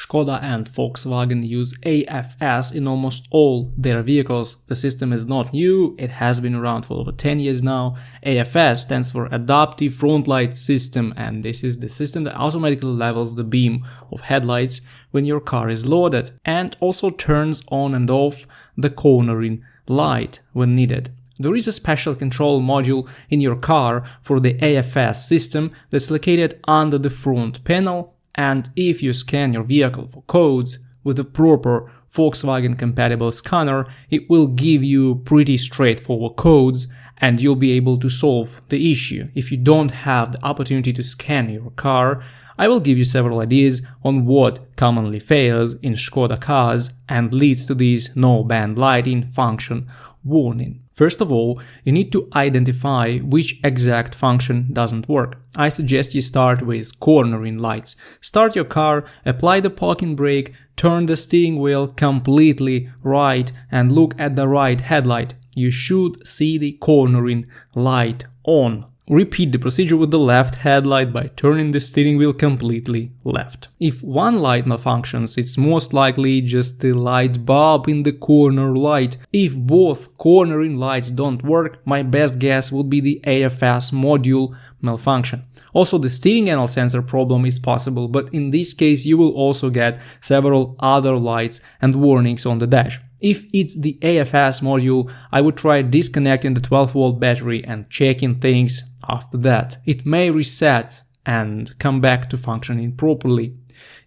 Škoda and Volkswagen use AFS in almost all their vehicles. The system is not new, it has been around for over 10 years now. AFS stands for Adaptive Front Light System, and this is the system that automatically levels the beam of headlights when your car is loaded, and also turns on and off the cornering light when needed. There is a special control module in your car for the AFS system that's located under the front panel, and if you scan your vehicle for codes with a proper Volkswagen compatible scanner, it will give you pretty straightforward codes and you'll be able to solve the issue. If you don't have the opportunity to scan your car, I will give you several ideas on what commonly fails in Škoda cars and leads to this no band lighting function warning. First of all, you need to identify which exact function doesn't work. I suggest you start with cornering lights. Start your car, apply the parking brake, turn the steering wheel completely right and look at the right headlight. You should see the cornering light on. Repeat the procedure with the left headlight by turning the steering wheel completely left. If one light malfunctions, it's most likely just the light bulb in the corner light. If both cornering lights don't work, my best guess would be the AFS module malfunction. Also, the steering angle sensor problem is possible, but in this case you will also get several other lights and warnings on the dash. If it's the AFS module, I would try disconnecting the 12-volt battery and checking things after that. It may reset and come back to functioning properly.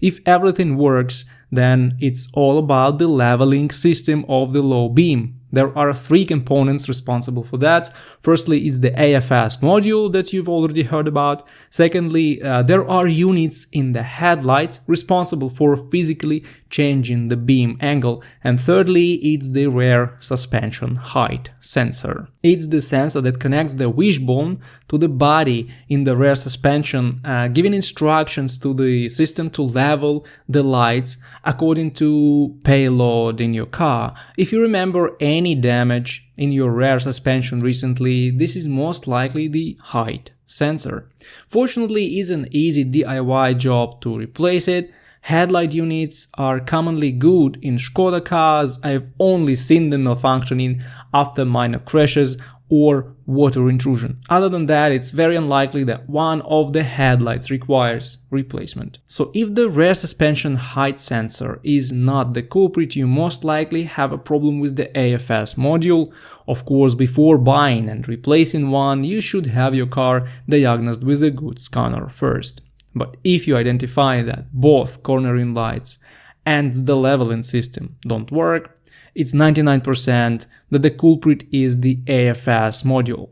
If everything works, then it's all about the leveling system of the low beam. There are three components responsible for that. Firstly is the AFS module that you've already heard about. Secondly, there are units in the headlights responsible for physically changing the beam angle. And thirdly, it's the rear suspension height sensor. It's the sensor that connects the wishbone to the body in the rear suspension, giving instructions to the system to level the lights according to payload in your car. If you remember any damage in your rear suspension recently, this is most likely the height sensor. Fortunately, it's an easy DIY job to replace it. Headlight units are commonly good in Škoda cars. I've only seen them malfunctioning after minor crashes or water intrusion. Other than that, it's very unlikely that one of the headlights requires replacement. So if the rear suspension height sensor is not the culprit, you most likely have a problem with the AFS module. Of course, before buying and replacing one, you should have your car diagnosed with a good scanner first. But if you identify that both cornering lights and the leveling system don't work, it's 99% that the culprit is the AFS module.